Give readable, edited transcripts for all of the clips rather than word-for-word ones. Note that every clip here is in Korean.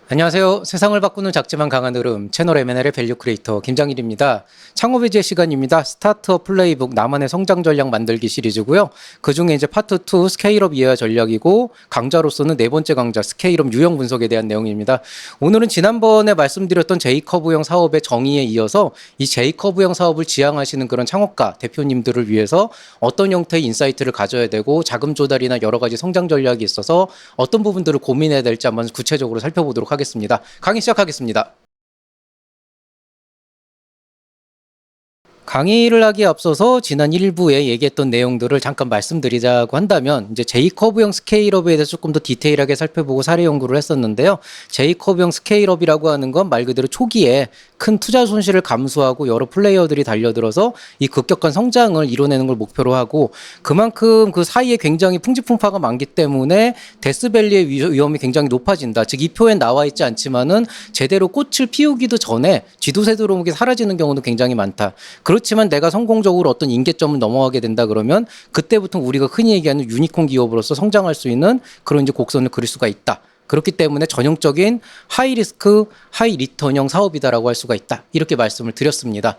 안녕하세요. 세상을 바꾸는 작지만 강한 흐름 채널 M&L의 밸류 크리에이터 김장일입니다. 창업의 제 시간입니다. 스타트업 플레이북 나만의 성장 전략 만들기 시리즈고요. 그중에 이제 파트 2 스케일업 이해와 전략이고 강좌로서는 네 번째 강좌 스케일업 유형 분석에 대한 내용입니다. 오늘은 지난번에 말씀드렸던 J커브형 사업의 정의에 이어서 이 J커브형 사업을 지향하시는 그런 창업가 대표님들을 위해서 어떤 형태의 인사이트를 가져야 되고 자금 조달이나 여러 가지 성장 전략이 있어서 어떤 부분들을 고민해야 될지 한번 구체적으로 살펴보도록 하겠습니다. 강의 시작하겠습니다. 강의를 하기에 앞서서 지난 1부에 얘기했던 내용들을 잠깐 말씀드리자고 한다면 이제 J커브형 스케일업에 대해서 조금 더 디테일하게 살펴보고 사례 연구를 했었는데요. J커브형 스케일업이라고 하는 건 말 그대로 초기에 큰 투자 손실을 감수하고 여러 플레이어들이 달려들어서 이 급격한 성장을 이뤄내는 걸 목표로 하고 그만큼 그 사이에 굉장히 풍지풍파가 많기 때문에 데스밸리의 위험이 굉장히 높아진다. 즉 이 표엔 나와 있지 않지만은 제대로 꽃을 피우기도 전에 쥐도새 들어오게 사라지는 경우도 굉장히 많다. 그렇지만 내가 성공적으로 어떤 임계점을 넘어가게 된다 그러면 그때부터 우리가 흔히 얘기하는 유니콘 기업으로서 성장할 수 있는 그런 이제 곡선을 그릴 수가 있다. 그렇기 때문에 전형적인 하이 리스크, 하이 리턴형 사업이다라고 할 수가 있다. 이렇게 말씀을 드렸습니다.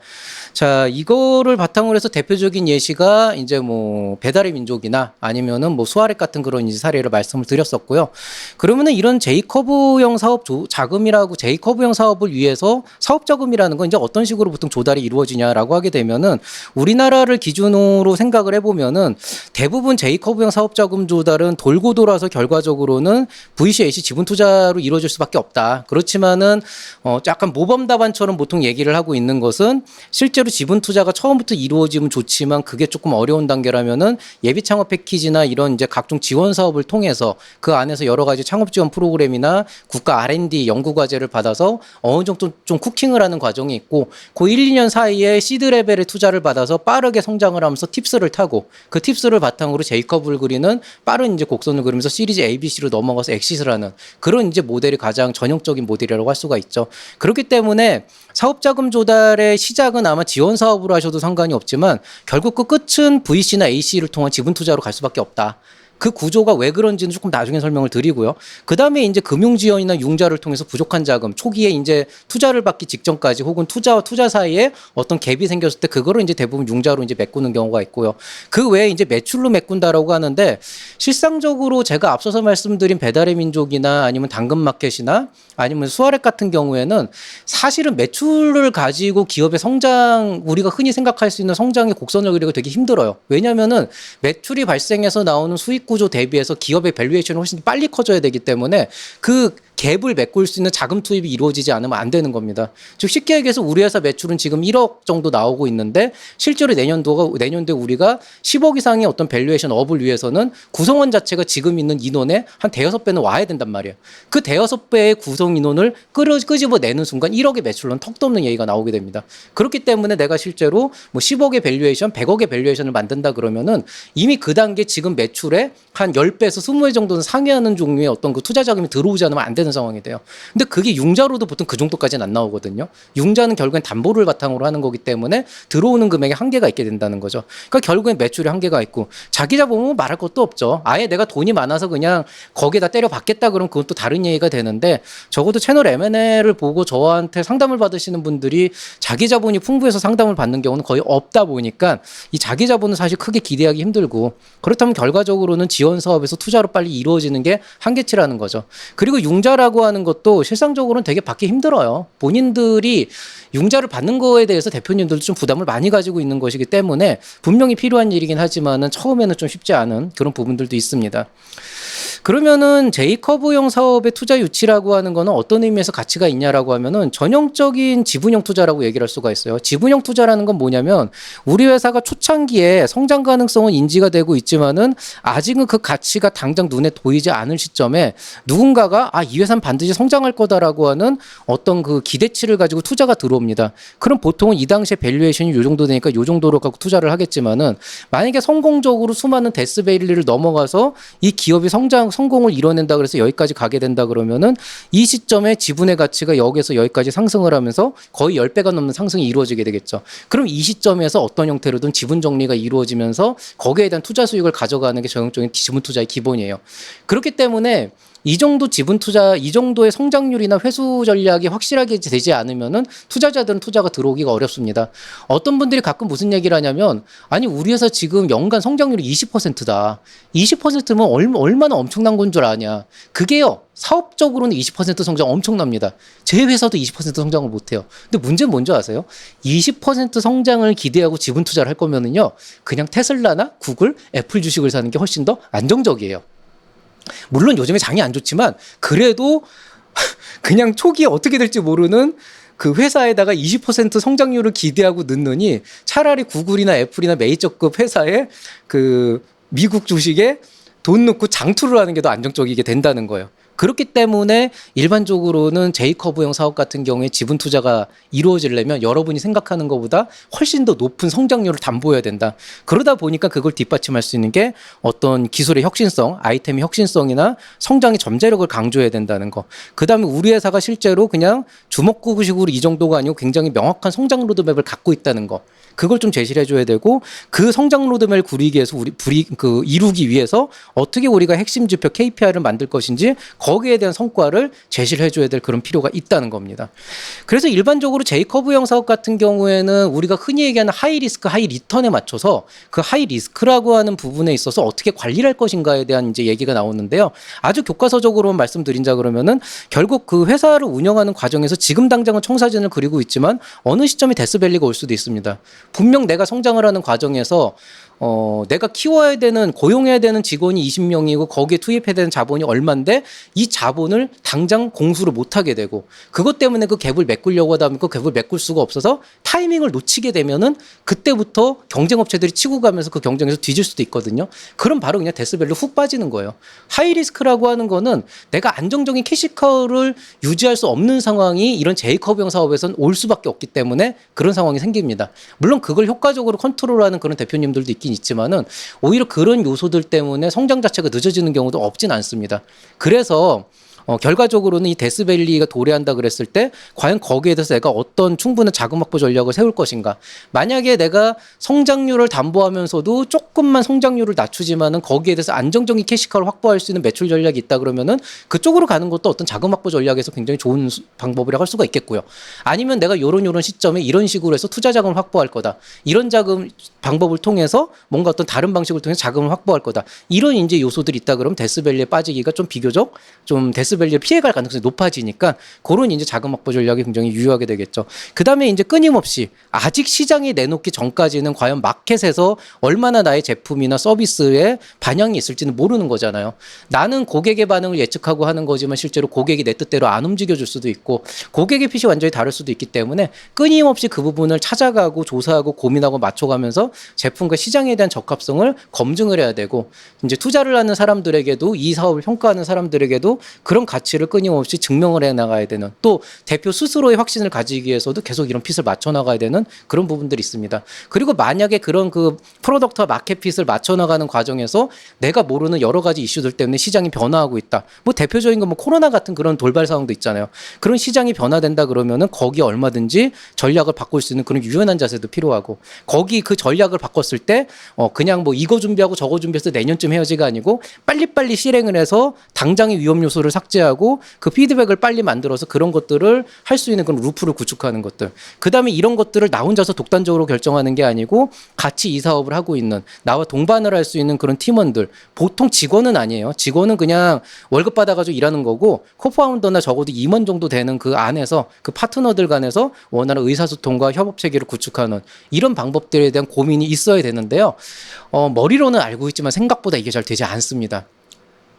자, 이거를 바탕으로 해서 대표적인 예시가 이제 뭐 배달의 민족이나 아니면은 뭐 수아렛 같은 그런 이제 사례를 말씀을 드렸었고요. 그러면은 이런 J커브형 사업 자금이라고 J커브형 사업을 위해서 사업 자금이라는 건 이제 어떤 식으로 보통 조달이 이루어지냐라고 하게 되면은 우리나라를 기준으로 생각을 해보면은 대부분 J커브형 사업 자금 조달은 돌고 돌아서 결과적으로는 VC 지분 투자로 이루어질 수밖에 없다. 그렇지만은 약간 모범 답안처럼 보통 얘기를 하고 있는 것은 실제로 지분 투자가 처음부터 이루어지면 좋지만 그게 조금 어려운 단계라면은 예비 창업 패키지나 이런 이제 각종 지원 사업을 통해서 그 안에서 여러 가지 창업 지원 프로그램이나 국가 R&D 연구 과제를 받아서 어느 정도 좀 쿠킹을 하는 과정이 있고 그 1, 2년 사이에 시드 레벨의 투자를 받아서 빠르게 성장을 하면서 팁스를 타고 그 팁스를 바탕으로 J커브를 그리는 빠른 이제 곡선을 그리면서 시리즈 A, B, C로 넘어가서 엑시스를 하는 그런 이제 모델이 가장 전형적인 모델이라고 할 수가 있죠. 그렇기 때문에 사업자금 조달의 시작은 아마 지원 사업으로 하셔도 상관이 없지만 결국 그 끝은 VC나 AC를 통한 지분 투자로 갈 수밖에 없다. 그 구조가 왜 그런지는 조금 나중에 설명을 드리고요. 그 다음에 이제 금융 지원이나 융자를 통해서 부족한 자금, 초기에 이제 투자를 받기 직전까지 혹은 투자와 투자 사이에 어떤 갭이 생겼을 때 그거를 이제 대부분 융자로 이제 메꾸는 경우가 있고요. 그 외에 이제 매출로 메꾼다라고 하는데 실상적으로 제가 앞서서 말씀드린 배달의 민족이나 아니면 당근마켓이나 아니면 수아렛 같은 경우에는 사실은 매출을 가지고 기업의 성장, 우리가 흔히 생각할 수 있는 성장의 곡선을 그리기가 되게 힘들어요. 왜냐면은 매출이 발생해서 나오는 수익 구조 대비해서 기업의 밸류에이션이 훨씬 빨리 커져야 되기 때문에 그 갭을 메꿀 수 있는 자금 투입이 이루어지지 않으면 안 되는 겁니다. 즉 쉽게 얘기해서 우리 회사 매출은 지금 1억 정도 나오고 있는데 실제로 내년도에 우리가 10억 이상의 어떤 밸류에이션 업을 위해서는 구성원 자체가 지금 있는 인원의 한 대여섯 배는 와야 된단 말이에요. 그 대여섯 배의 구성 인원을 끄집어내는 순간 1억의 매출로는 턱도 없는 얘기가 나오게 됩니다. 그렇기 때문에 내가 실제로 뭐 10억의 밸류에이션, 100억의 밸류에이션을 만든다 그러면은 이미 그 단계 지금 매출에 한 10배에서 20배 정도는 상회하는 종류의 어떤 그 투자 자금이 들어오지 않으면 안 되는 상황이 돼요. 근데 그게 융자로도 보통 그 정도까지는 안 나오거든요. 융자는 결국엔 담보를 바탕으로 하는 거기 때문에 들어오는 금액에 한계가 있게 된다는 거죠. 그러니까 결국엔 매출에 한계가 있고 자기 자본은 말할 것도 없죠. 아예 내가 돈이 많아서 그냥 거기에다 때려 받겠다 그러면 그건 또 다른 얘기가 되는데 적어도 채널 M&L을 보고 저한테 상담을 받으시는 분들이 자기 자본이 풍부해서 상담을 받는 경우는 거의 없다 보니까 이 자기 자본은 사실 크게 기대하기 힘들고 그렇다면 결과적으로는 지원 사업에서 투자로 빨리 이루어지는 게 한계치라는 거죠. 그리고 융자라고 하는 것도 실상적으로는 되게 받기 힘들어요. 본인들이 융자를 받는 거에 대해서 대표님들도 좀 부담을 많이 가지고 있는 것이기 때문에 분명히 필요한 일이긴 하지만은 처음에는 좀 쉽지 않은 그런 부분들도 있습니다. 그러면은 J커브형 사업의 투자 유치라고 하는 거는 어떤 의미에서 가치가 있냐라고 하면은 전형적인 지분형 투자라고 얘기를 할 수가 있어요. 지분형 투자라는 건 뭐냐면 우리 회사가 초창기에 성장 가능성은 인지가 되고 있지만은 아직은 그 가치가 당장 눈에 보이지 않을 시점에 누군가가 이 회사는 반드시 성장할 거다라고 하는 어떤 그 기대치를 가지고 투자가 들어옵니다. 그럼 보통은 이 당시에 밸류에이션이 요 정도 되니까 요 정도로 갖고 투자를 하겠지만은 만약에 성공적으로 수많은 데스밸리를 넘어가서 이 기업이 성공을 이뤄낸다 그래서 여기까지 가게 된다 그러면은 이 시점에 지분의 가치가 여기에서 여기까지 상승을 하면서 거의 10배가 넘는 상승이 이루어지게 되겠죠. 그럼 이 시점에서 어떤 형태로든 지분 정리가 이루어지면서 거기에 대한 투자 수익을 가져가는 게 전형적인 지분 투자의 기본이에요. 그렇기 때문에 이 정도 지분 투자, 이 정도의 성장률이나 회수 전략이 확실하게 되지 않으면은 투자자들은 투자가 들어오기가 어렵습니다. 어떤 분들이 가끔 무슨 얘기를 하냐면, 아니 우리 회사 지금 연간 성장률이 20%다. 20%면 얼마나 엄청난 건 줄 아냐. 그게요. 사업적으로는 20% 성장 엄청납니다. 제 회사도 20% 성장을 못해요. 근데 문제는 뭔지 아세요? 20% 성장을 기대하고 지분 투자를 할 거면은요, 그냥 테슬라나 구글, 애플 주식을 사는 게 훨씬 더 안정적이에요. 물론 요즘에 장이 안 좋지만 그래도 그냥 초기에 어떻게 될지 모르는 그 회사에다가 20% 성장률을 기대하고 넣느니 차라리 구글이나 애플이나 메이저급 회사에 그 미국 주식에 돈 넣고 장투를 하는 게 더 안정적이게 된다는 거예요. 그렇기 때문에 일반적으로는 J커브형 사업 같은 경우에 지분 투자가 이루어지려면 여러분이 생각하는 것보다 훨씬 더 높은 성장률을 담보해야 된다. 그러다 보니까 그걸 뒷받침할 수 있는 게 어떤 기술의 혁신성, 아이템의 혁신성이나 성장의 잠재력을 강조해야 된다는 거. 그다음에 우리 회사가 실제로 그냥 주먹구구식으로 이 정도가 아니고 굉장히 명확한 성장 로드맵을 갖고 있다는 거. 그걸 좀 제시를 해줘야 되고, 그 성장 로드맵을 구리기 위해서 이루기 위해서 어떻게 우리가 핵심 지표 KPI를 만들 것인지 거기에 대한 성과를 제시를 해줘야 될 그런 필요가 있다는 겁니다. 그래서 일반적으로 J커브형 사업 같은 경우에는 우리가 흔히 얘기하는 하이 리스크, 하이 리턴에 맞춰서 그 하이 리스크라고 하는 부분에 있어서 어떻게 관리를 할 것인가에 대한 이제 얘기가 나오는데요. 아주 교과서적으로 말씀드린자 그러면은 결국 그 회사를 운영하는 과정에서 지금 당장은 청사진을 그리고 있지만 어느 시점에 데스밸리가 올 수도 있습니다. 분명 내가 성장을 하는 과정에서 내가 키워야 되는, 고용해야 되는 직원이 20명이고 거기에 투입해야 되는 자본이 얼만데 이 자본을 당장 공수를 못하게 되고, 그것 때문에 그 갭을 메꾸려고 하다 보면 그 갭을 메꿀 수가 없어서 타이밍을 놓치게 되면은 그때부터 경쟁업체들이 치고 가면서 그 경쟁에서 뒤질 수도 있거든요. 그럼 바로 그냥 데스밸류 훅 빠지는 거예요. 하이리스크라고 하는 거는 내가 안정적인 캐시카우를 유지할 수 없는 상황이 이런 J커브형 사업에서는 올 수밖에 없기 때문에 그런 상황이 생깁니다. 물론 그걸 효과적으로 컨트롤하는 그런 대표님들도 있지만은 오히려 그런 요소들 때문에 성장 자체가 늦어지는 경우도 없진 않습니다. 그래서 결과적으로는 이 데스밸리가 도래한다 그랬을 때 과연 거기에 대해서 내가 어떤 충분한 자금 확보 전략을 세울 것인가. 만약에 내가 성장률을 담보하면서도 조금만 성장률을 낮추지만은 거기에 대해서 안정적인 캐시카를 확보할 수 있는 매출 전략이 있다 그러면은 그쪽으로 가는 것도 어떤 자금 확보 전략에서 굉장히 좋은 방법이라고 할 수가 있겠고요. 아니면 내가 요런 시점에 이런 식으로 해서 투자 자금을 확보할 거다. 이런 자금 방법을 통해서 뭔가 어떤 다른 방식을 통해서 자금을 확보할 거다. 이런 이제 요소들이 있다 그러면 데스밸리에 빠지기가 좀 비교적 좀 데스밸리에 피해갈 가능성이 높아지니까 그런 이제 자금 확보 전략이 굉장히 유효하게 되겠죠. 그다음에 이제 끊임없이 아직 시장에 내놓기 전까지는 과연 마켓에서 얼마나 나의 제품이나 서비스에 반영이 있을지는 모르는 거잖아요. 나는 고객의 반응을 예측하고 하는 거지만 실제로 고객이 내 뜻대로 안 움직여줄 수도 있고 고객의 핏이 완전히 다를 수도 있기 때문에 끊임없이 그 부분을 찾아가고 조사하고 고민하고 맞춰가면서 제품과 시장에 대한 적합성을 검증을 해야 되고, 이제 투자를 하는 사람들에게도 이 사업을 평가하는 사람들에게도 그런 가치를 끊임없이 증명을 해 나가야 되는, 또 대표 스스로의 확신을 가지기 위해서도 계속 이런 핏을 맞춰 나가야 되는 그런 부분들이 있습니다. 그리고 만약에 그런 그 프로덕트와 마켓 핏을 맞춰 나가는 과정에서 내가 모르는 여러 가지 이슈들 때문에 시장이 변화하고 있다. 뭐 대표적인 건 뭐 코로나 같은 그런 돌발 상황도 있잖아요. 그런 시장이 변화된다 그러면은 거기에 얼마든지 전략을 바꿀 수 있는 그런 유연한 자세도 필요하고, 거기 그 전략을 바꿨을 때 그냥 뭐 이거 준비하고 저거 준비해서 내년쯤 해야지가 아니고 빨리빨리 실행을 해서 당장의 위험 요소를 삭제하고 그 피드백을 빨리 만들어서 그런 것들을 할 수 있는 그런 루프를 구축하는 것들. 그다음에 이런 것들을 나 혼자서 독단적으로 결정하는 게 아니고 같이 이 사업을 하고 있는, 나와 동반을 할 수 있는 그런 팀원들. 보통 직원은 아니에요. 직원은 그냥 월급 받아가지고 일하는 거고, 코파운더나 적어도 임원 정도 되는 그 안에서 그 파트너들 간에서 원활한 의사소통과 협업 체계를 구축하는 이런 방법들에 대한 고민이 있어야 되는데요. 머리로는 알고 있지만 생각보다 이게 잘 되지 않습니다.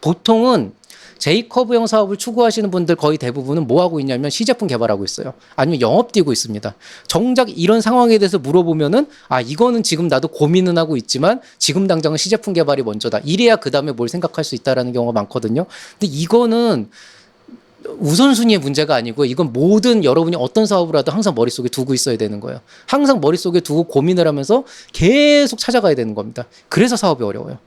보통은 J커브형 사업을 추구하시는 분들 거의 대부분은 뭐 하고 있냐면 시제품 개발하고 있어요. 아니면 영업 뛰고 있습니다. 정작 이런 상황에 대해서 물어보면은 이거는 지금 나도 고민은 하고 있지만 지금 당장은 시제품 개발이 먼저다. 이래야 그 다음에 뭘 생각할 수 있다라는 경우가 많거든요. 근데 이거는 우선순위의 문제가 아니고 이건 모든 여러분이 어떤 사업을 하도 항상 머릿속에 두고 있어야 되는 거예요. 항상 머릿속에 두고 고민을 하면서 계속 찾아가야 되는 겁니다. 그래서 사업이 어려워요.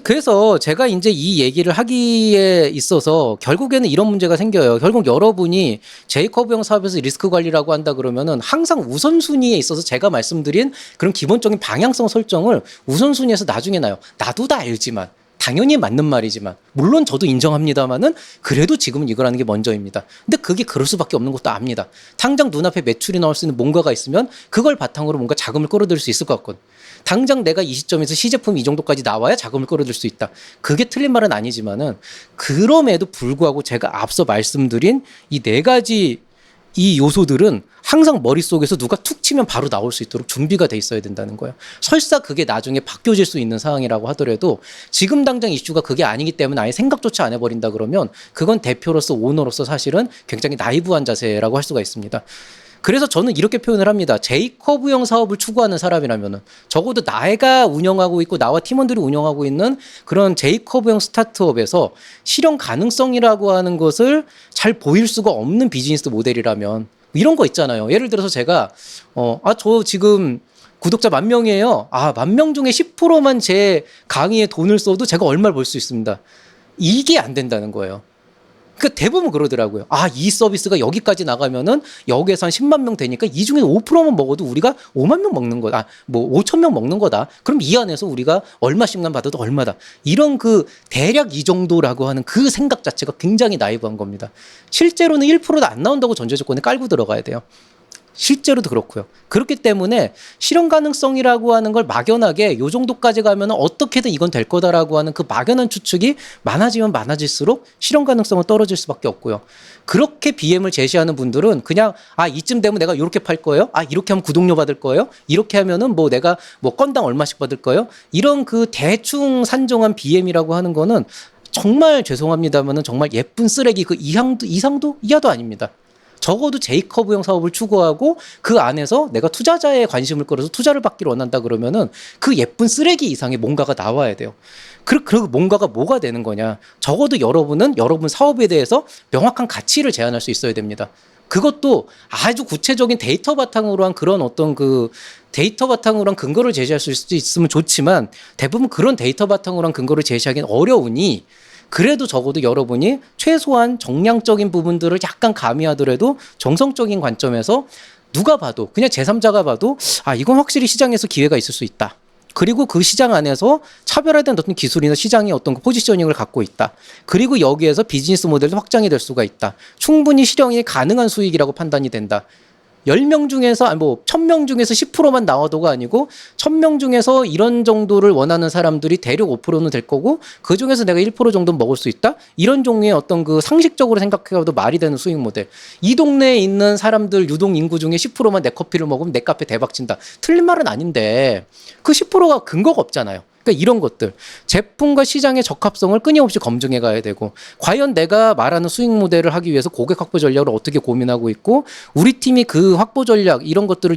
그래서 제가 이제 이 얘기를 하기에 있어서 결국에는 이런 문제가 생겨요. 결국 여러분이 J커브형 사업에서 리스크 관리라고 한다 그러면은 항상 우선순위에 있어서 제가 말씀드린 그런 기본적인 방향성 설정을 우선순위에서 나중에 놔요. 나도 다 알지만. 당연히 맞는 말이지만 물론 저도 인정합니다만은 그래도 지금은 이걸 하는 게 먼저입니다. 근데 그게 그럴 수밖에 없는 것도 압니다. 당장 눈앞에 매출이 나올 수 있는 뭔가가 있으면 그걸 바탕으로 뭔가 자금을 끌어들일 수 있을 것 같거든. 당장 내가 이 시점에서 시제품이 이 정도까지 나와야 자금을 끌어들일 수 있다. 그게 틀린 말은 아니지만은 그럼에도 불구하고 제가 앞서 말씀드린 이 네 가지 이 요소들은 항상 머릿속에서 누가 툭 치면 바로 나올 수 있도록 준비가 돼 있어야 된다는 거예요. 설사 그게 나중에 바뀌어질 수 있는 상황이라고 하더라도 지금 당장 이슈가 그게 아니기 때문에 아예 생각조차 안 해버린다 그러면 그건 대표로서 오너로서 사실은 굉장히 나이브한 자세라고 할 수가 있습니다. 그래서 저는 이렇게 표현을 합니다. J커브형 사업을 추구하는 사람이라면은 적어도 내가 운영하고 있고 나와 팀원들이 운영하고 있는 그런 J커브형 스타트업에서 실현 가능성이라고 하는 것을 잘 보일 수가 없는 비즈니스 모델이라면 이런 거 있잖아요. 예를 들어서 제가 저 지금 구독자 10,000명이에요. 10,000명 중에 10%만 제 강의에 돈을 써도 제가 얼마를 벌 수 있습니다. 이게 안 된다는 거예요. 그러니까 대부분 그러더라고요. 이 서비스가 여기까지 나가면은 여기에서 한 10만 명 되니까 이 중에 5%만 먹어도 우리가 5만 명 먹는 거다. 5,000명 먹는 거다. 그럼 이 안에서 우리가 얼마씩만 받아도 얼마다. 이런 그 대략 이 정도라고 하는 그 생각 자체가 굉장히 나이브한 겁니다. 실제로는 1%도 안 나온다고 전제 조건에 깔고 들어가야 돼요. 실제로도 그렇고요. 그렇기 때문에 실현 가능성이라고 하는 걸 막연하게 요 정도까지 가면 어떻게든 이건 될 거다라고 하는 그 막연한 추측이 많아지면 많아질수록 실현 가능성은 떨어질 수밖에 없고요. 그렇게 BM을 제시하는 분들은 그냥 이쯤 되면 내가 이렇게 팔 거예요? 이렇게 하면 구독료 받을 거예요? 이렇게 하면은 내가 건당 얼마씩 받을 거예요? 이런 그 대충 산정한 BM이라고 하는 거는 정말 죄송합니다만은 정말 예쁜 쓰레기 그 이하도 아닙니다. 적어도 J커브형 사업을 추구하고 그 안에서 내가 투자자의 관심을 끌어서 투자를 받기를 원한다 그러면은 그 예쁜 쓰레기 이상의 뭔가가 나와야 돼요. 그 뭔가가 뭐가 되는 거냐. 적어도 여러분은 여러분 사업에 대해서 명확한 가치를 제안할 수 있어야 됩니다. 그것도 아주 구체적인 데이터 바탕으로 한 그런 어떤 그 데이터 바탕으로 한 근거를 제시할 수 있으면 좋지만 대부분 그런 데이터 바탕으로 한 근거를 제시하기는 어려우니 그래도 적어도 여러분이 최소한 정량적인 부분들을 약간 가미하더라도 정성적인 관점에서 누가 봐도 그냥 제3자가 봐도 이건 확실히 시장에서 기회가 있을 수 있다. 그리고 그 시장 안에서 차별화된 어떤 기술이나 시장의 어떤 포지셔닝을 갖고 있다. 그리고 여기에서 비즈니스 모델도 확장이 될 수가 있다. 충분히 실현이 가능한 수익이라고 판단이 된다. 10명 중에서 1,000명 중에서 10%만 나와도가 아니고 1,000명 중에서 이런 정도를 원하는 사람들이 대략 5%는 될 거고 그 중에서 내가 1% 정도는 먹을 수 있다. 이런 종류의 어떤 그 상식적으로 생각해도 말이 되는 수익 모델. 이 동네에 있는 사람들 유동 인구 중에 10%만 내 커피를 먹으면 내 카페 대박 친다. 틀린 말은 아닌데 그 10%가 근거가 없잖아요. 그러니까 이런 것들 제품과 시장의 적합성을 끊임없이 검증해 가야 되고 과연 내가 말하는 수익 모델을 하기 위해서 고객 확보 전략을 어떻게 고민하고 있고 우리 팀이 그 확보 전략 이런 것들을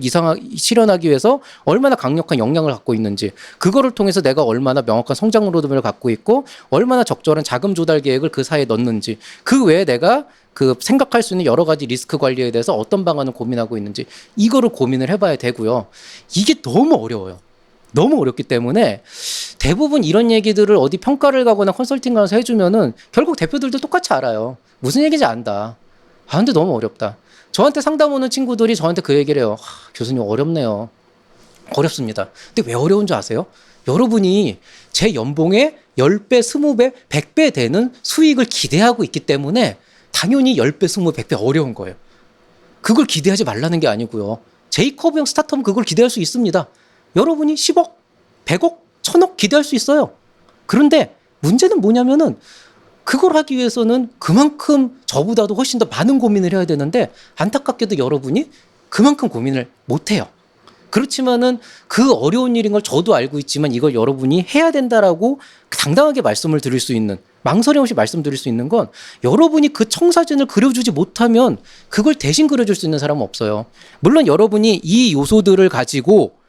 실현하기 위해서 얼마나 강력한 역량을 갖고 있는지 그거를 통해서 내가 얼마나 명확한 성장 로드맵을 갖고 있고 얼마나 적절한 자금 조달 계획을 그 사이에 넣는지 그 외에 내가 그 생각할 수 있는 여러 가지 리스크 관리에 대해서 어떤 방안을 고민하고 있는지 이거를 고민을 해봐야 되고요. 이게 너무 어려워요. 너무 어렵기 때문에 대부분 이런 얘기들을 어디 평가를 가거나 컨설팅 가서 해주면은 결국 대표들도 똑같이 알아요. 무슨 얘기인지 안다. 근데 너무 어렵다. 저한테 상담 오는 친구들이 저한테 그 얘기를 해요. 교수님 어렵네요. 어렵습니다. 근데 왜 어려운 줄 아세요? 여러분이 제 연봉의 10배, 20배, 100배 되는 수익을 기대하고 있기 때문에 당연히 10배, 20배, 100배 어려운 거예요. 그걸 기대하지 말라는 게 아니고요. J커브형 스타트업은 그걸 기대할 수 있습니다. 여러분이 10억, 100억, 1,000억 기대할 수 있어요. 그런데 문제는 뭐냐면은 그걸 하기 위해서는 그만큼 저보다도 훨씬 더 많은 고민을 해야 되는데 안타깝게도 여러분이 그만큼 고민을 못 해요. 그렇지만은 그 어려운 일인 걸 저도 알고 있지만 이걸 여러분이 해야 된다라고 당당하게 말씀을 드릴 수 있는 망설임 없이 말씀드릴 수 있는 건 여러분이 그 청사진을 그려주지 못하면 그걸 대신 그려줄 수 있는 사람은 없어요. 물론 여러분이 이 요소들을 가지고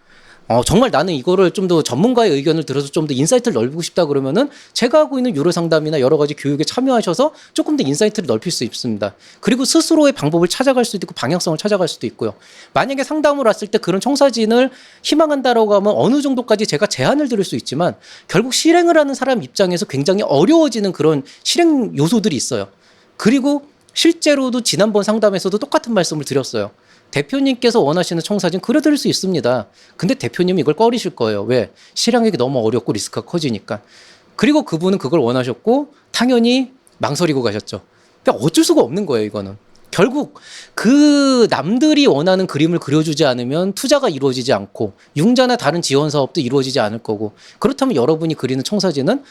정말 나는 이거를 좀 더 전문가의 의견을 들어서 좀 더 인사이트를 넓히고 싶다 그러면은 제가 하고 있는 유료 상담이나 여러 가지 교육에 참여하셔서 조금 더 인사이트를 넓힐 수 있습니다. 그리고 스스로의 방법을 찾아갈 수도 있고 방향성을 찾아갈 수도 있고요. 만약에 상담을 왔을 때 그런 청사진을 희망한다라고 하면 어느 정도까지 제가 제안을 드릴 수 있지만 결국 실행을 하는 사람 입장에서 굉장히 어려워지는 그런 실행 요소들이 있어요. 그리고 실제로도 지난번 상담에서도 똑같은 말씀을 드렸어요. 대표님께서 원하시는 청사진 그려드릴 수 있습니다. 근데 대표님이 이걸 꺼리실 거예요. 왜? 실행하기 너무 어렵고 리스크가 커지니까. 그리고 그분은 그걸 원하셨고 당연히 망설이고 가셨죠. 그러니까 어쩔 수가 없는 거예요, 이거는. 결국 그 남들이 원하는 그림을 그려주지 않으면 투자가 이루어지지 않고 융자나 다른 지원 사업도 이루어지지 않을 거고, 그렇다면 여러분이 그리는 청사진은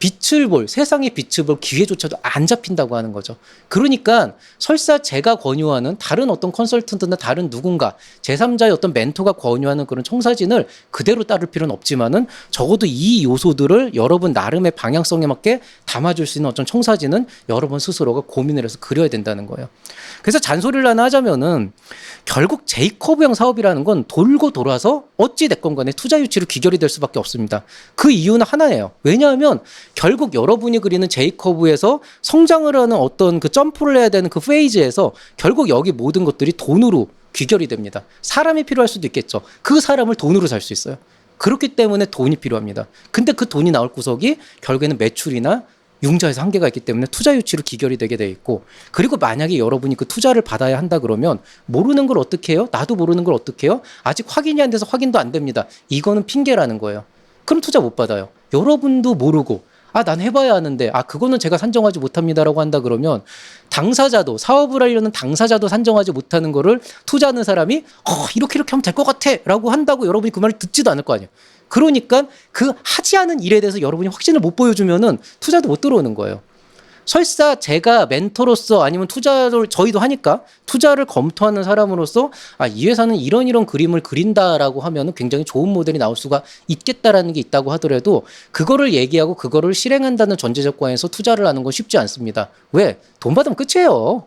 빛을 볼, 세상의 빛을 볼 기회조차도 안 잡힌다고 하는 거죠. 그러니까 설사 제가 권유하는 다른 어떤 컨설턴트나 다른 누군가 제3자의 어떤 멘토가 권유하는 그런 청사진을 그대로 따를 필요는 없지만은 적어도 이 요소들을 여러분 나름의 방향성에 맞게 담아줄 수 있는 어떤 청사진은 여러분 스스로가 고민을 해서 그려야 된다는 거예요. 그래서 잔소리를 하나 하자면은 결국 제이커브형 사업이라는 건 돌고 돌아서 어찌 됐건 간에 투자 유치로 귀결이 될 수밖에 없습니다. 그 이유는 하나예요. 왜냐하면 결국 여러분이 그리는 제이커브에서 성장을 하는 어떤 그 점프를 해야 되는 그 페이지에서 결국 여기 모든 것들이 돈으로 귀결이 됩니다. 사람이 필요할 수도 있겠죠. 그 사람을 돈으로 살 수 있어요. 그렇기 때문에 돈이 필요합니다. 근데 그 돈이 나올 구석이 결국에는 매출이나 융자에서 한계가 있기 때문에 투자 유치로 귀결이 되게 돼 있고, 그리고 만약에 여러분이 그 투자를 받아야 한다 그러면 모르는 걸 어떻게 해요? 나도 모르는 걸 어떻게 해요? 아직 확인이 안 돼서 확인도 안 됩니다. 이거는 핑계라는 거예요. 그럼 투자 못 받아요. 여러분도 모르고 난 해봐야 하는데 그거는 제가 산정하지 못합니다라고 한다 그러면 당사자도, 사업을 하려는 당사자도 산정하지 못하는 거를 투자하는 사람이 이렇게 하면 될 것 같아 라고 한다고 여러분이 그 말을 듣지도 않을 거 아니에요. 그러니까 그 하지 않은 일에 대해서 여러분이 확신을 못 보여주면은 투자도 못 들어오는 거예요. 설사 제가 멘토로서 아니면 투자를 저희도 하니까 투자를 검토하는 사람으로서 이 회사는 이런 그림을 그린다라고 하면 굉장히 좋은 모델이 나올 수가 있겠다라는 게 있다고 하더라도 그거를 얘기하고 그거를 실행한다는 전제 조건에서 투자를 하는 건 쉽지 않습니다. 왜? 돈 받으면 끝이에요.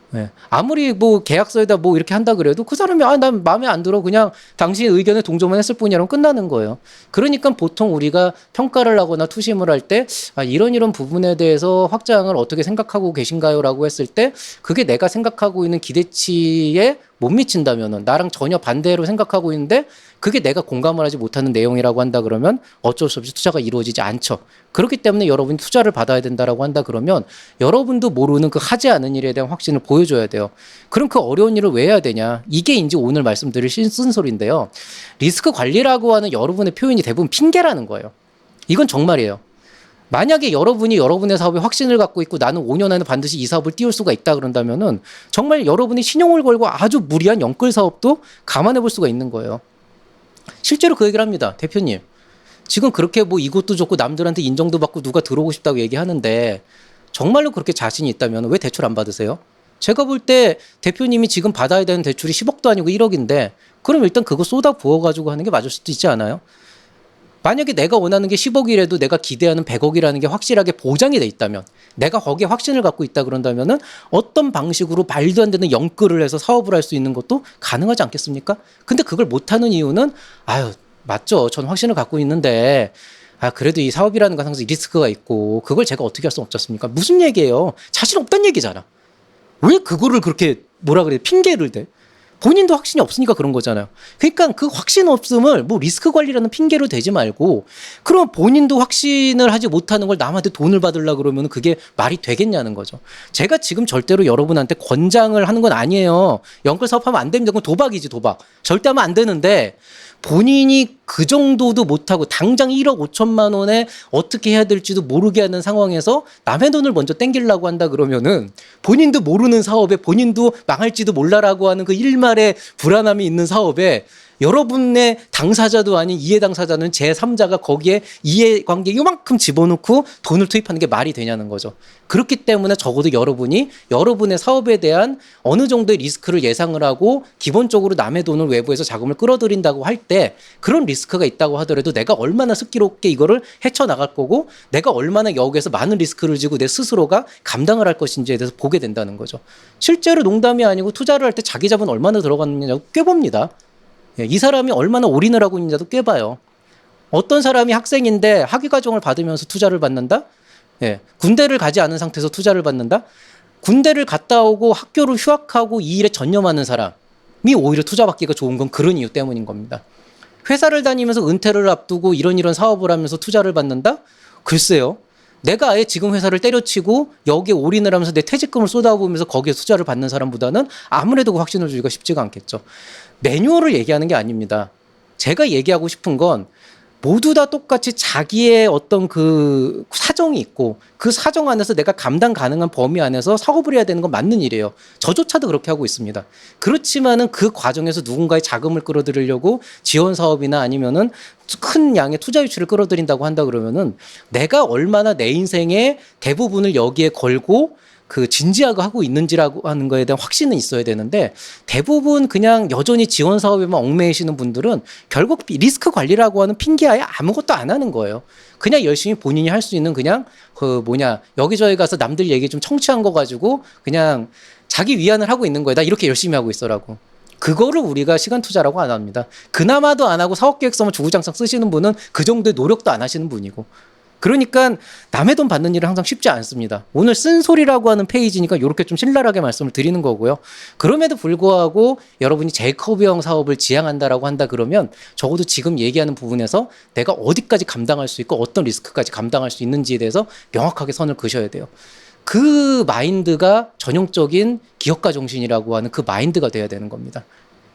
네. 아무리 뭐 계약서에다 뭐 이렇게 한다 그래도 그 사람이 난 마음에 안 들어 그냥 당신의 의견에 동조만 했을 뿐이라면 끝나는 거예요. 그러니까 보통 우리가 평가를 하거나 투심을 할 때 이런 부분에 대해서 확장을 어떻게 생각하고 계신가요? 라고 했을 때 그게 내가 생각하고 있는 기대치에 못 미친다면은, 나랑 전혀 반대로 생각하고 있는데 그게 내가 공감을 하지 못하는 내용이라고 한다 그러면 어쩔 수 없이 투자가 이루어지지 않죠. 그렇기 때문에 여러분이 투자를 받아야 된다라고 한다 그러면 여러분도 모르는 그 하지 않은 일에 대한 확신을 보여줘야 돼요. 그럼 그 어려운 일을 왜 해야 되냐? 이게 이제 오늘 말씀드릴 쓴소리인데요. 리스크 관리라고 하는 여러분의 표현이 대부분 핑계라는 거예요. 이건 정말이에요. 만약에 여러분이 여러분의 사업에 확신을 갖고 있고 나는 5년 안에 반드시 이 사업을 띄울 수가 있다 그런다면은 정말 여러분이 신용을 걸고 아주 무리한 영끌 사업도 감안해 볼 수가 있는 거예요. 실제로 그 얘기를 합니다. 대표님, 지금 그렇게 뭐 이것도 좋고 남들한테 인정도 받고 누가 들어오고 싶다고 얘기하는데 정말로 그렇게 자신이 있다면 왜 대출 안 받으세요? 제가 볼 때 대표님이 지금 받아야 되는 대출이 10억도 아니고 1억인데 그럼 일단 그거 쏟아 부어가지고 하는 게 맞을 수도 있지 않아요? 만약에 내가 원하는 게 10억이라도 내가 기대하는 100억이라는 게 확실하게 보장이 돼 있다면, 내가 거기에 확신을 갖고 있다 그런다면은 어떤 방식으로 말도 안 되는 영끌을 해서 사업을 할 수 있는 것도 가능하지 않겠습니까? 근데 그걸 못하는 이유는 맞죠. 전 확신을 갖고 있는데 그래도 이 사업이라는 건 항상 리스크가 있고 그걸 제가 어떻게 할 수 없지 않습니까? 무슨 얘기예요? 자신 없다는 얘기잖아. 왜 그거를 그렇게 핑계를 대? 본인도 확신이 없으니까 그런 거잖아요. 그러니까 그 확신 없음을 뭐 리스크 관리라는 핑계로 대지 말고, 그럼 본인도 확신을 하지 못하는 걸 남한테 돈을 받으려고 그러면 그게 말이 되겠냐는 거죠. 제가 지금 절대로 여러분한테 권장을 하는 건 아니에요. 영끌 사업하면 안 됩니다. 그건 도박이지, 도박. 절대 하면 안 되는데 본인이 그 정도도 못하고 당장 1억 5천만 원에 어떻게 해야 될지도 모르게 하는 상황에서 남의 돈을 먼저 땡기려고 한다 그러면은 본인도 모르는 사업에 본인도 망할지도 몰라라고 하는 그 일말의 불안함이 있는 사업에 여러분의 당사자도 아닌 이해 당사자는 제3자가 거기에 이해관계 요만큼 집어넣고 돈을 투입하는 게 말이 되냐는 거죠. 그렇기 때문에 적어도 여러분이 여러분의 사업에 대한 어느 정도의 리스크를 예상을 하고 기본적으로 남의 돈을 외부에서 자금을 끌어들인다고 할 때 그런 리스크가 있다고 하더라도 내가 얼마나 슬기롭게 이거를 헤쳐나갈 거고 내가 얼마나 여기에서 많은 리스크를 지고 내 스스로가 감당을 할 것인지에 대해서 보게 된다는 거죠. 실제로 농담이 아니고 투자를 할 때 자기 자본 얼마나 들어갔느냐고 꿰봅니다. 이 사람이 얼마나 올인을 하고 있는지도 꿰봐요. 어떤 사람이 학생인데 학위과정을 받으면서 투자를 받는다? 군대를 가지 않은 상태에서 투자를 받는다? 군대를 갔다 오고 학교를 휴학하고 이 일에 전념하는 사람이 오히려 투자받기가 좋은 건 그런 이유 때문인 겁니다. 회사를 다니면서 은퇴를 앞두고 이런 사업을 하면서 투자를 받는다? 글쎄요. 내가 아예 지금 회사를 때려치고 여기에 올인을 하면서 내 퇴직금을 쏟아부으면서 거기에 투자를 받는 사람보다는 아무래도 그 확신을 주기가 쉽지가 않겠죠. 매뉴얼을 얘기하는 게 아닙니다. 제가 얘기하고 싶은 건 모두 다 똑같이 자기의 어떤 그 사정이 있고 그 사정 안에서 내가 감당 가능한 범위 안에서 사업을 해야 되는 건 맞는 일이에요. 저조차도 그렇게 하고 있습니다. 그렇지만은 그 과정에서 누군가의 자금을 끌어들이려고 지원 사업이나 아니면은 큰 양의 투자 유치를 끌어들인다고 한다 그러면은 내가 얼마나 내 인생의 대부분을 여기에 걸고 그 진지하게 하고 있는지라고 하는 거에 대한 확신은 있어야 되는데 대부분 그냥 여전히 지원 사업에만 얽매이시는 분들은 결국 리스크 관리라고 하는 핑계하에 아무것도 안 하는 거예요. 그냥 열심히 본인이 할 수 있는 그냥 그 뭐냐 여기저기 가서 남들 얘기 좀 청취한 거 가지고 그냥 자기 위안을 하고 있는 거예요. 나 이렇게 열심히 하고 있어라고. 그거를 우리가 시간 투자라고 안 합니다. 그나마도 안 하고 사업계획서만 주구장창 쓰시는 분은 그 정도의 노력도 안 하시는 분이고. 그러니까 남의 돈 받는 일은 항상 쉽지 않습니다. 오늘 쓴소리라고 하는 페이지니까 이렇게 좀 신랄하게 말씀을 드리는 거고요. 그럼에도 불구하고 여러분이 제이커브형 사업을 지향한다라고 한다 그러면 적어도 지금 얘기하는 부분에서 내가 어디까지 감당할 수 있고 어떤 리스크까지 감당할 수 있는지에 대해서 명확하게 선을 그셔야 돼요. 그 마인드가 전형적인 기업가 정신이라고 하는 그 마인드가 돼야 되는 겁니다.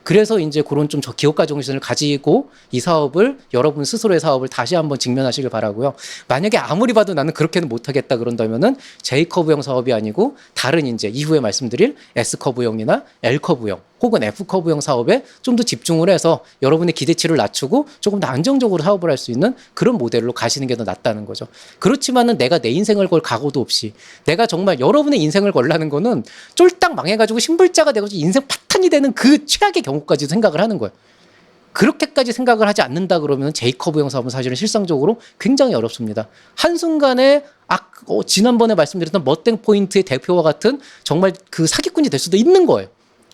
그래서 이제 그런 좀 기업가 정신을 가지고 이 사업을 여러분 스스로의 사업을 다시 한번 직면하시길 바라고요. 만약에 아무리 봐도 나는 그렇게는 못하겠다 그런다면은 J커브형 사업이 아니고 다른 이제 이후에 말씀드릴 S커브형이나 L커브형 혹은 F커브형 사업에 좀 더 집중을 해서 여러분의 기대치를 낮추고 조금 더 안정적으로 사업을 할 수 있는 그런 모델로 가시는 게 더 낫다는 거죠. 그렇지만은 내가 내 인생을 걸 각오도 없이 내가 정말 여러분의 인생을 걸라는 거는 쫄딱 망해가지고 신불자가 되고 인생 파탄이 되는 그 최악의 경우까지도 생각을 하는 거예요. 그렇게까지 생각을 하지 않는다 그러면 제이커브형 사업은 사실은 실상적으로 굉장히 어렵습니다. 한순간에 지난번에 말씀드렸던 멋땡 포인트의 대표와 같은 정말 그 사기꾼이 될 수도 있는 거예요.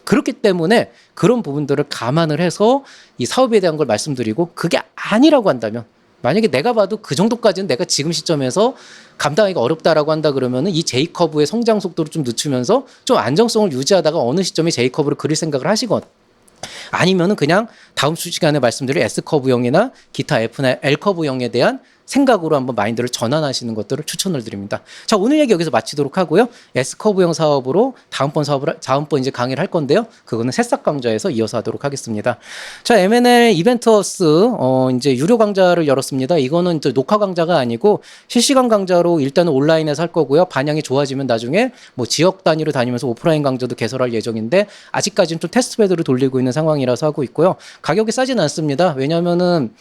그렇기 때문에 그런 부분들을 감안을 해서 이 사업에 대한 걸 말씀드리고 그게 아니라고 한다면 만약에 내가 봐도 그 정도까지는 내가 지금 시점에서 감당하기가 어렵다라고 한다 그러면은 이 J커브의 성장 속도를 좀 늦추면서 좀 안정성을 유지하다가 어느 시점에 J커브를 그릴 생각을 하시거나 아니면은 그냥 다음 시간에 말씀드릴 S커브형이나 기타 F나 L커브형에 대한 생각으로 한번 마인드를 전환하시는 것들을 추천을 드립니다. 자, 오늘 얘기 여기서 마치도록 하고요. S커브형 사업으로 다음번 이제 강의를 할 건데요. 그거는 새싹 강좌에서 이어서 하도록 하겠습니다. 자, M&A 이벤트허스 이제 유료 강좌를 열었습니다. 이거는 이제 녹화 강좌가 아니고 실시간 강좌로 일단은 온라인에서 할 거고요. 반향이 좋아지면 나중에 뭐 지역 단위로 다니면서 오프라인 강좌도 개설할 예정인데 아직까지는 좀 테스트 베드를 돌리고 있는 상황이라서 하고 있고요. 가격이 싸진 않습니다. 왜냐면은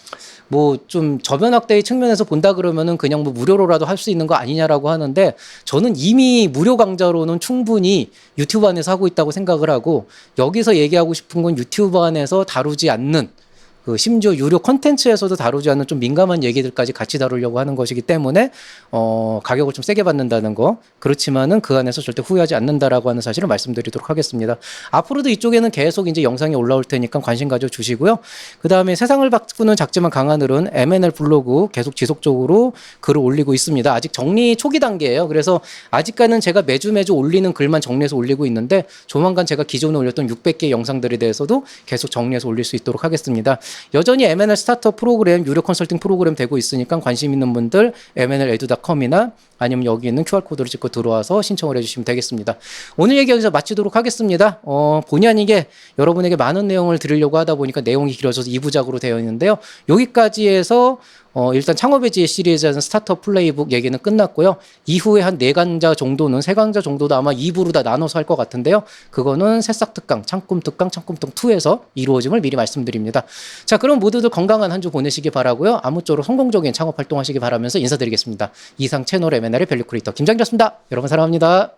뭐 좀 저변 확대의 측면에서 본다 그러면은 그냥 뭐 무료로라도 할 수 있는 거 아니냐라고 하는데 저는 이미 무료 강좌로는 충분히 유튜브 안에서 하고 있다고 생각을 하고 여기서 얘기하고 싶은 건 유튜브 안에서 다루지 않는 그 심지어 유료 콘텐츠에서도 다루지 않는 좀 민감한 얘기들까지 같이 다루려고 하는 것이기 때문에 가격을 좀 세게 받는다는 거 그렇지만은 그 안에서 절대 후회하지 않는다라고 하는 사실을 말씀드리도록 하겠습니다. 앞으로도 이쪽에는 계속 이제 영상이 올라올 테니까 관심 가져 주시고요. 그 다음에 세상을 바꾸는 작지만 강한 을은 M&A 블로그 계속 지속적으로 글을 올리고 있습니다. 아직 정리 초기 단계예요. 그래서 아직까지는 제가 매주 올리는 글만 정리해서 올리고 있는데 조만간 제가 기존에 올렸던 600개의 영상들에 대해서도 계속 정리해서 올릴 수 있도록 하겠습니다. 여전히 M&A 스타트업 프로그램, 유료 컨설팅 프로그램 되고 있으니까 관심 있는 분들 mnedu.com이나 아니면 여기 있는 QR코드를 찍고 들어와서 신청을 해주시면 되겠습니다. 오늘 얘기 여기서 마치도록 하겠습니다. 본의 아니게 여러분에게 많은 내용을 드리려고 하다 보니까 내용이 길어져서 2부작으로 되어 있는데요. 여기까지 해서 일단 창업의 지혜 시리즈에는 스타트업 플레이북 얘기는 끝났고요. 이후에 한 4강좌 정도는 3강좌 정도도 아마 2부로 다 나눠서 할 것 같은데요. 그거는 새싹 특강, 창꿈 특강, 창꿈 특강 2에서 이루어짐을 미리 말씀드립니다. 자, 그럼 모두들 건강한 한 주 보내시기 바라고요. 아무쪼록 성공적인 창업 활동하시기 바라면서 인사드리겠습니다. 이상 채널 M&A의 밸류 크리에이터 김장이었습니다. 여러분 사랑합니다.